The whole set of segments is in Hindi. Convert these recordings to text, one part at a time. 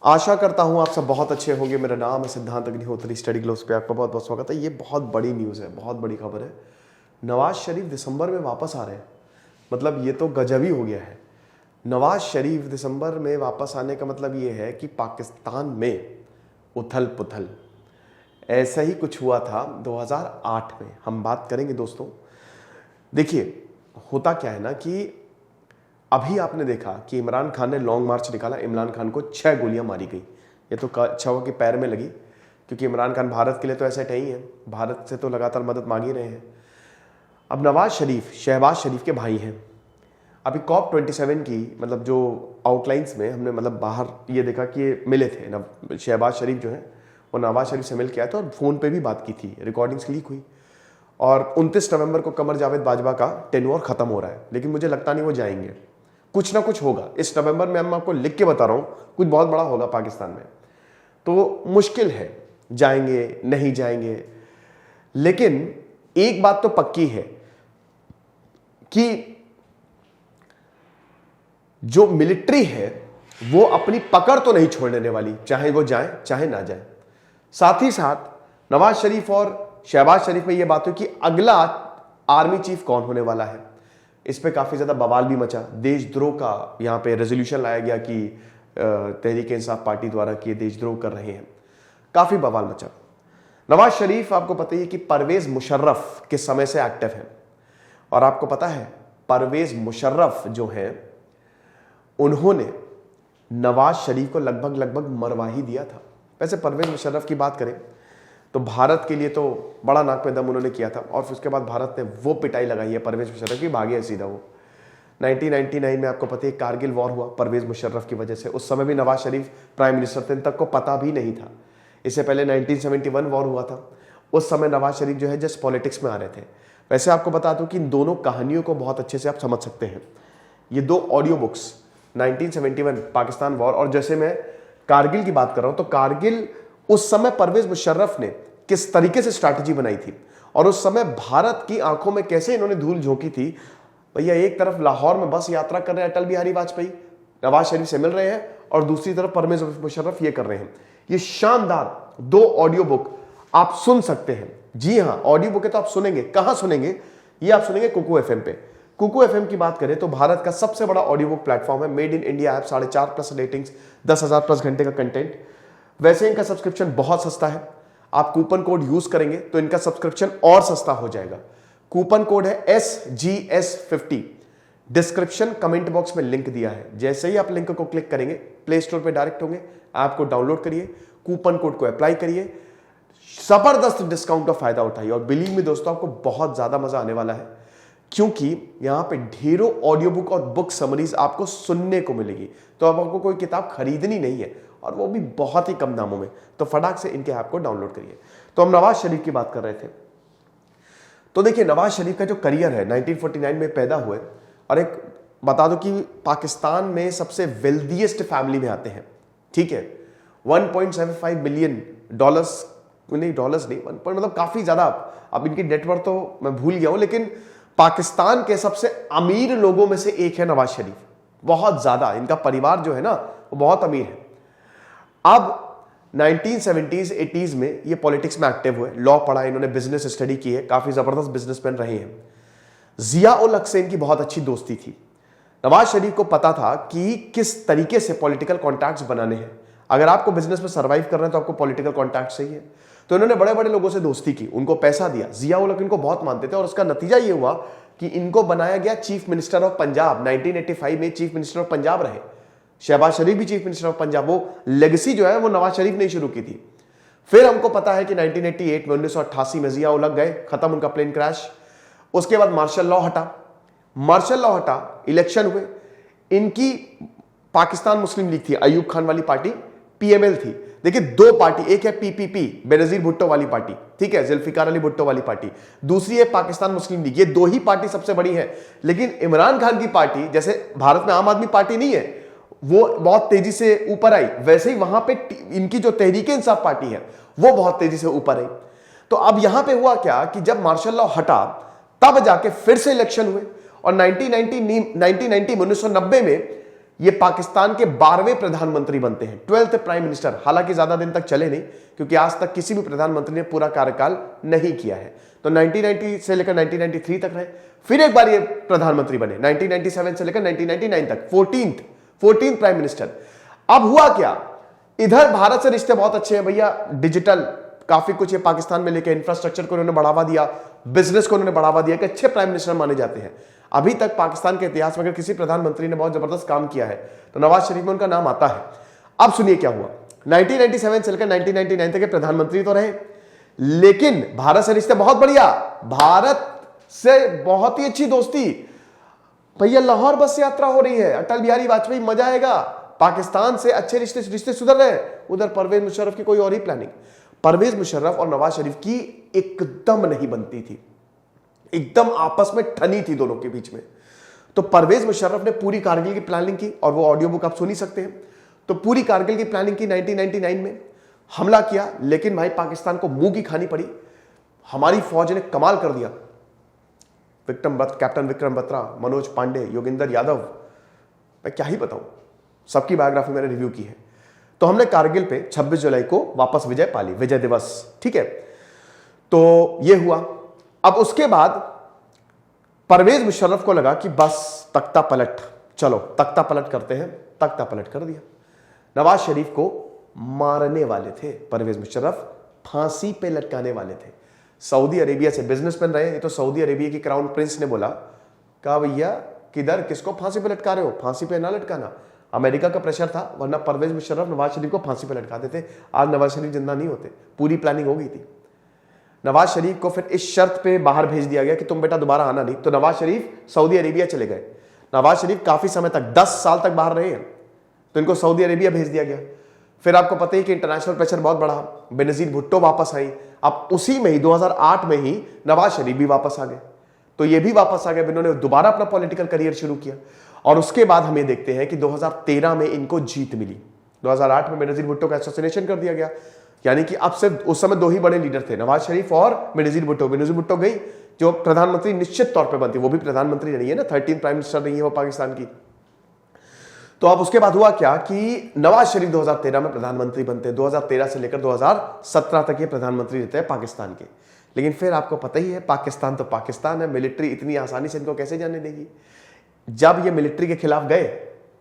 आशा करता हूं आप सब बहुत अच्छे होंगे। मेरा नाम है सिद्धांत अग्निहोत्री, स्टडी ग्लोब्स पे आपका बहुत बहुत स्वागत है। ये बहुत बड़ी न्यूज़ है, बहुत बड़ी खबर है। नवाज शरीफ दिसंबर में वापस आ रहे हैं, मतलब ये तो गजब ही हो गया है। नवाज शरीफ दिसंबर में वापस आने का मतलब ये है कि पाकिस्तान में उथल पुथल ऐसा ही कुछ हुआ था 2008 में। हम बात करेंगे दोस्तों। देखिए होता क्या है ना कि अभी आपने देखा कि इमरान खान ने लॉन्ग मार्च निकाला, इमरान खान को 6 गोलियां मारी गई। ये तो अच्छा हुआ कि पैर में लगी, क्योंकि इमरान खान भारत के लिए तो ऐसे ही है, भारत से तो लगातार मदद मांग ही रहे हैं। अब नवाज शरीफ शहबाज शरीफ के भाई हैं। अभी COP27 की मतलब जो आउटलाइंस में हमने मतलब बाहर ये देखा कि ये मिले थे। शहबाज शरीफ जो है वो नवाज शरीफ से मिल के आए थे और फ़ोन पे भी बात की थी, रिकॉर्डिंग्स लीक हुई। और 29 नवंबर को कमर जावेद बाजवा का टेन्योर खत्म हो रहा है, लेकिन मुझे लगता नहीं वो जाएंगे। कुछ ना कुछ होगा इस नवंबर में, मैं आपको लिख के बता रहा हूं, कुछ बहुत बड़ा होगा पाकिस्तान में। तो मुश्किल है जाएंगे नहीं जाएंगे। लेकिन एक बात तो पक्की है कि जो मिलिट्री है वो अपनी पकड़ तो नहीं छोड़ने देने वाली, चाहे वो जाए चाहे ना जाए। साथ ही साथ नवाज शरीफ और शहबाज शरीफ में यह बात हुई कि अगला आर्मी चीफ कौन होने वाला है। इस पे काफी ज्यादा बवाल भी मचा। देशद्रोह का यहाँ पे रेजोल्यूशन लाया गया कि तहरीक इंसाफ पार्टी द्वारा कि देशद्रोह कर रहे हैं, काफी बवाल मचा। नवाज शरीफ आपको पता ही है कि परवेज मुशर्रफ के समय से एक्टिव है, और आपको पता है परवेज मुशर्रफ जो है उन्होंने नवाज शरीफ को लगभग मरवा ही दिया था। वैसे परवेज मुशर्रफ की बात करें तो भारत के लिए तो बड़ा नाक पे दम उन्होंने किया था, और फिर उसके बाद भारत ने वो पिटाई लगाई है परवेज मुशर्रफ की, भागे सीधा वो। 1999 में आपको पता है कारगिल वॉर हुआ परवेज मुशर्रफ की वजह से। उस समय भी नवाज शरीफ प्राइम मिनिस्टर थे, इन तक को पता भी नहीं था। इससे पहले 1971 वॉर हुआ था, उस समय नवाज शरीफ जो है जस्ट पॉलिटिक्स में आ रहे थे। वैसे आपको बता दूं कि इन दोनों कहानियों को बहुत अच्छे से आप समझ सकते हैं। ये दो ऑडियो बुक्स 1971 पाकिस्तान वॉर, और जैसे मैं कारगिल की बात कर रहा हूं तो कारगिल उस समय परवेज मुशर्रफ ने किस तरीके से स्ट्रैटेजी बनाई थी, और उस समय भारत की आंखों में कैसे इन्होंने धूल झोंकी थी। भैया एक तरफ लाहौर में बस यात्रा कर रहे हैं अटल बिहारी वाजपेयी, नवाज शरीफ से मिल रहे हैं, और दूसरी तरफ परवेज मुशर्रफ ये कर रहे हैं। ये शानदार दो ऑडियो बुक आप सुन सकते हैं। जी हाँ, ऑडियो बुक है तो आप सुनेंगे, कहां सुनेंगे? ये आप सुनेंगे कुकू FM पे। कुकू FM की बात करें तो भारत का सबसे बड़ा ऑडियो बुक प्लेटफॉर्म है। Made in India app, 4.5+ ratings, 10,000+ घंटे का कंटेंट। वैसे इनका सब्सक्रिप्शन बहुत सस्ता है, आप कूपन कोड यूज करेंगे तो इनका सब्सक्रिप्शन और सस्ता हो जाएगा। कूपन कोड है SGS50। डिस्क्रिप्शन कमेंट बॉक्स में लिंक दिया है, जैसे ही आप लिंक को क्लिक करेंगे प्ले स्टोर पे डायरेक्ट होंगे, ऐप को डाउनलोड करिए, कूपन कोड को अप्लाई करिए, जबरदस्त डिस्काउंट का फायदा उठाइए। और बिलीव मी दोस्तों, आपको बहुत ज्यादा मजा आने वाला है, क्योंकि यहां पे ढेरों ऑडियो बुक और बुक समरीज आपको सुनने को मिलेगी। तो अब आपको कोई किताब खरीदनी नहीं है, और वो भी बहुत ही कम दामों में। तो फटाक से इनके ऐप को डाउनलोड करिए। तो हम नवाज शरीफ की बात कर रहे थे। तो देखिए नवाज शरीफ का जो करियर है 1949 में पैदा हुए, और एक बता दो कि पाकिस्तान में सबसे वेल्दीएस्ट फैमिली में आते हैं, ठीक है। 1.75 बिलियन डॉलर्स नहीं, डॉलर्स नहीं, मतलब काफी ज्यादा। अब इनकी नेटवर्थ तो मैं भूल गया हूं, लेकिन पाकिस्तान के सबसे अमीर लोगों में से एक है नवाज शरीफ। बहुत ज्यादा इनका परिवार जो है ना वो बहुत अमीर है। अब 1970s 80s में ये पॉलिटिक्स में एक्टिव हुए, लॉ पढ़ा इन्होंने, बिजनेस स्टडी की है, काफी जबरदस्त बिजनेसमैन रहे हैं। जिया उल हक से इनकी बहुत अच्छी दोस्ती थी। नवाज शरीफ को पता था कि किस तरीके से पॉलिटिकल कॉन्टैक्ट्स बनाने हैं। अगर आपको बिजनेस में सर्वाइव करना है तो आपको पॉलिटिकल कॉन्टैक्ट चाहिए। तो इन्होंने बड़े बड़े लोगों से दोस्ती की, उनको पैसा दिया। जिया उल हक इनको बहुत मानते थे, और उसका नतीजा ये हुआ कि इनको बनाया गया चीफ मिनिस्टर ऑफ पंजाब। 1985 में चीफ मिनिस्टर ऑफ पंजाब रहे। शहबाज शरीफ भी चीफ मिनिस्टर ऑफ पंजाब। वो लेगेसी जो है वो नवाज शरीफ ने शुरू की थी। फिर हमको पता है कि 1988 में 1988 में जिया उल हक गए, खत्म उनका प्लेन क्रैश। उसके बाद मार्शल लॉ हटा, इलेक्शन हुए। इनकी पाकिस्तान मुस्लिम लीग थी, अयूब खान वाली पार्टी, PML थी। देखिए दो पार्टी, एक है PPP बेनजीर भुट्टो वाली पार्टी, ठीक है, जुल्फिकार अली भुट्टो वाली पार्टी, दूसरी है पाकिस्तान मुस्लिम लीग। ये दो ही पार्टी सबसे बड़ी है। लेकिन इमरान खान की पार्टी, जैसे भारत में आम आदमी पार्टी नहीं है, वो बहुत तेजी से ऊपर आई, वैसे ही वहां पे इनकी जो तहरीक इंसाफ पार्टी है वो बहुत तेजी से ऊपर आई। तो अब यहां पे हुआ क्या कि जब मार्शल लॉ हटा तब जाके फिर से इलेक्शन हुए, और 1990 में 1990 में ये पाकिस्तान के 12वें प्रधानमंत्री बनते हैं, 12th प्राइम मिनिस्टर। हालांकि ज्यादा दिन तक चले नहीं, क्योंकि आज तक किसी भी प्रधानमंत्री ने पूरा कार्यकाल नहीं किया है। तो 1990 से लेकर 1993 तक रहे, फिर एक बार ये प्रधानमंत्री बने 1997 से लेकर 1999 तक, 14th प्राइम मिनिस्टर। अब हुआ क्या, इधर भारत से रिश्ते बहुत अच्छे हैं भैया, डिजिटल काफी कुछ ये पाकिस्तान में लेके इंफ्रास्ट्रक्चर को उन्होंने बढ़ावा दिया, बिजनेस को उन्होंने बढ़ावा दिया, कि अच्छे प्राइम मिनिस्टर माने जाते हैं। अभी तक पाकिस्तान के इतिहास में अगर किसी प्रधानमंत्री ने बहुत जबरदस्त काम किया है तो नवाज शरीफ में उनका नाम आता है। अब सुनिए क्या हुआ, 1997 से लेकर 1999 तक के प्रधानमंत्री तो रहे, लेकिन भारत से रिश्ते बहुत बढ़िया, भारत से बहुत ही अच्छी दोस्ती। भैया लाहौर बस यात्रा हो रही है, अटल बिहारी वाजपेयी, मजा आएगा, पाकिस्तान से अच्छे रिश्ते सुधर रहे। उधर परवेज मुशर्रफ की कोई और ही प्लानिंग। परवेज मुशर्रफ और नवाज शरीफ की एकदम नहीं बनती थी, एकदम आपस में ठनी थी दोनों के बीच में। तो परवेज मुशर्रफ ने पूरी कारगिल की प्लानिंग की, और वो ऑडियो बुक आप सुन ही सकते हैं। तो पूरी कारगिल की प्लानिंग की 1999 में, हमला किया, लेकिन भाई पाकिस्तान को मुंह की खानी पड़ी। हमारी फौज ने कमाल कर दिया, कैप्टन विक्रम बत्रा, मनोज पांडे, योगेंद्र यादव, मैं क्या ही बताऊं, सबकी बायोग्राफी मैंने रिव्यू की है। तो हमने कारगिल पे 26 जुलाई को वापस विजय पाली, विजय दिवस, ठीक है। तो ये हुआ। अब उसके बाद परवेज मुशर्रफ को लगा कि बस तख्ता पलट, चलो तख्ता पलट करते हैं, तख्ता पलट कर दिया। नवाज शरीफ को मारने वाले थे परवेज मुशर्रफ, फांसी पे लटकाने वाले थे। सऊदी अरेबिया से बिजनेसमैन रहे, ये तो सऊदी अरेबिया की क्राउन प्रिंस ने बोला, कहा भैया किधर, किसको फांसी पे लटका रहे हो, फांसी पे ना लटकाना। अमेरिका का प्रेशर था, वरना परवेज मुशर्रफ नवाज शरीफ को फांसी पे लटका देते, आज नवाज शरीफ जिंदा नहीं होते। पूरी प्लानिंग हो गई थी। नवाज शरीफ को फिर इस शर्त पे बाहर भेज दिया गया कि तुम बेटा दोबारा आना नहीं। तो नवाज शरीफ सऊदी अरेबिया चले गए। नवाज शरीफ काफी समय तक, 10 साल तक बाहर रहे हैं, तो इनको सऊदी अरेबिया भेज दिया गया। फिर आपको पता ही कि इंटरनेशनल प्रेशर बहुत बढ़ा, बेनजीर भुट्टो वापस आई। अब उसी में ही 2008 में ही नवाज शरीफ भी वापस आ गए। तो ये भी वापस आ गए, इन्होंने दोबारा अपना पॉलिटिकल करियर शुरू किया। और उसके बाद हम ये देखते हैं कि 2013 में इनको जीत मिली। 2008 में बेनजीर भुट्टो का एसोसिनेशन कर दिया गया, यानी कि अब से उस समय दो ही बड़े लीडर थे, नवाज शरीफ और बेनजीर भुट्टो। बेनजीर भुट्टो गई, जो प्रधानमंत्री निश्चित तौर पर बनती, वो भी प्रधानमंत्री नहीं है ना, 13th प्राइम मिनिस्टर नहीं है वो पाकिस्तान की। तो अब उसके बाद हुआ क्या कि नवाज शरीफ 2013 में प्रधानमंत्री बनते, 2013 से लेकर 2017 तक ये प्रधानमंत्री रहते हैं पाकिस्तान के। लेकिन फिर आपको पता ही है, पाकिस्तान तो पाकिस्तान है, मिलिट्री इतनी आसानी से इनको कैसे जाने देगी। जब ये मिलिट्री के खिलाफ गए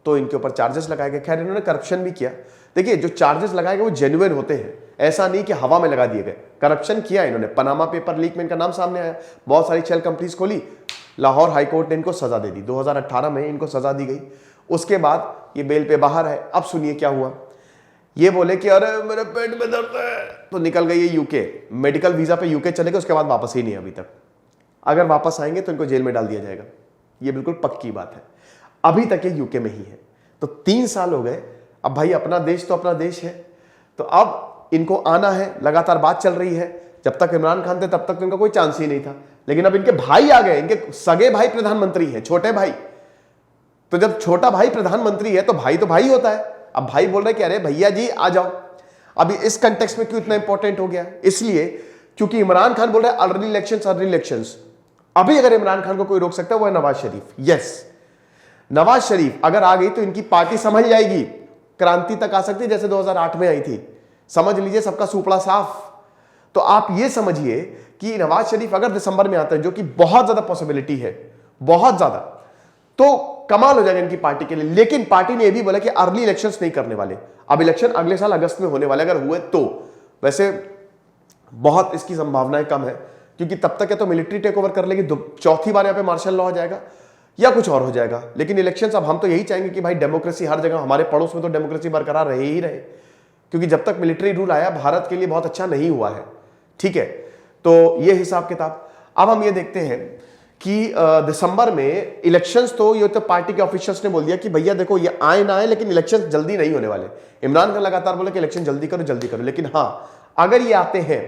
तो इनके ऊपर चार्जेस लगाए गए। खैर इन्होंने करप्शन भी किया। देखिए जो चार्जेस लगाए गए वो जेन्युइन होते हैं, ऐसा नहीं कि हवा में लगा दिए गए। करप्शन किया इन्होंने, पनामा पेपर लीक में इनका नाम सामने आया, बहुत सारी शेल कंपनीज खोली, लाहौर हाईकोर्ट ने इनको सजा दे दी, 2018 में इनको सजा दी गई। उसके बाद ये बेल पे बाहर है। अब सुनिए क्या हुआ, ये बोले कि अरे मेरे पेट में दर्द है, तो निकल गई ये यूके, मेडिकल वीजा पे यूके चले गए, उसके बाद वापस ही नहीं अभी तक। अगर वापस आएंगे तो इनको जेल में डाल दिया जाएगा, ये बिल्कुल पक्की बात है। अभी तक ये यूके में ही है। तो 3 साल हो गए। अब भाई अपना देश तो अपना देश है, तो अब इनको आना है, लगातार बात चल रही है। जब तक इमरान खान थे तब तक तो इनका कोई चांस ही नहीं था, लेकिन अब इनके भाई आ गए, इनके सगे भाई प्रधानमंत्री हैं, छोटे भाई। तो जब छोटा भाई प्रधानमंत्री है तो भाई होता है। अब भाई बोल रहे कि अरे भैया जी आ जाओ। अभी इस कंटेक्स्ट में क्यों इतना इंपॉर्टेंट हो गया, इसलिए क्योंकि इमरान खान बोल रहे हैं अर्ली इलेक्शंस। अभी अगर इमरान खान को कोई रोक सकता है वो है नवाज शरीफ। यस, नवाज शरीफ अगर आ गई तो इनकी पार्टी समझ जाएगी, क्रांति तक आ सकती है जैसे 2008 में आई थी। समझ लीजिए सबका सुपड़ा साफ। तो आप ये समझिए कि नवाज शरीफ अगर दिसंबर में आते हैं, जो कि बहुत ज्यादा पॉसिबिलिटी है, बहुत ज्यादा, तो कमाल हो जाएगा इनकी पार्टी के लिए। लेकिन पार्टी ने यह भी बोला कि अर्ली इलेक्शंस नहीं करने वाले, अब इलेक्शन अगले साल अगस्त में होने वाले, अगर हुए तो। वैसे बहुत इसकी संभावनाएं कम है, क्योंकि तब तक या तो मिलिट्री टेक ओवर कर लेगी, चौथी बार यहां पे मार्शल लॉ हो जाएगा, या कुछ और हो जाएगा। लेकिन इलेक्शंस, अब हम तो यही चाहेंगे कि भाई डेमोक्रेसी हर जगह, हमारे पड़ोस में तो डेमोक्रेसी बरकरार रहे ही रहे, क्योंकि जब तक मिलिट्री रूल आया भारत के लिए बहुत अच्छा नहीं हुआ है। ठीक है, तो ये हिसाब किताब। अब हम ये देखते हैं कि दिसंबर में इलेक्शंस, तो ये तो पार्टी के ऑफिशियल्स ने बोल दिया कि भैया देखो ये आए ना आए, लेकिन इलेक्शन जल्दी नहीं होने वाले। इमरान खान लगातार बोले कि इलेक्शन जल्दी करो, लेकिन हाँ अगर ये आते हैं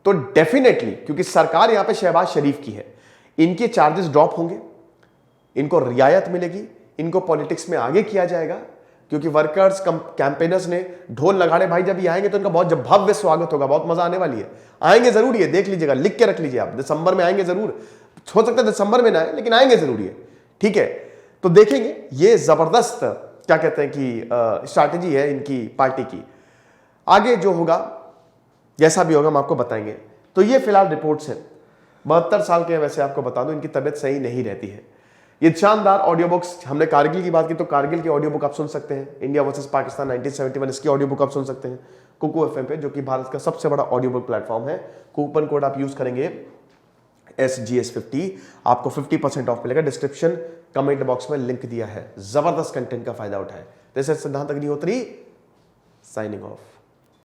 तो डेफिनेटली, क्योंकि सरकार यहां पे शहबाज शरीफ की है, इनके चार्जेस ड्रॉप होंगे, इनको रियायत मिलेगी, इनको पॉलिटिक्स में आगे किया जाएगा, क्योंकि वर्कर्स कैंपेनर्स ने ढोल नगाड़े, भाई जब ये आएंगे तो इनका बहुत जब भव्य स्वागत होगा, बहुत मजा आने वाली है। आएंगे जरूर, ये देख लीजिएगा, लिख के रख लीजिए आप, दिसंबर में आएंगे जरूर। हो सकता है दिसंबर में ना आए, लेकिन आएंगे जरूर ये। ठीक है, तो देखेंगे ये जबरदस्त क्या कहते हैं कि स्ट्रैटेजी है इनकी पार्टी की। आगे जो होगा जैसा भी होगा हम आपको बताएंगे। तो ये फिलहाल रिपोर्ट्स हैं। 72 साल के हैं वैसे, आपको बता दूं इनकी तबीयत सही नहीं रहती है। ये शानदार ऑडियो बुक्स, हमने कारगिल की बात की तो कारगिल की ऑडियो बुक आप सुन सकते हैं। इंडिया वर्सेस पाकिस्तान 1971 इसकी ऑडियो बुक आप सुन सकते हैं कुकू एफएम पे, जो कि भारत का सबसे बड़ा ऑडियो बुक प्लेटफॉर्म है। कूपन कोड आप यूज करेंगे SGS50, आपको 50% ऑफ मिलेगा। डिस्क्रिप्शन कमेंट बॉक्स में लिंक दिया है। जबरदस्त कंटेंट का फायदा उठाएं। दिस इज सिद्धांत अग्निहोत्री साइनिंग ऑफ।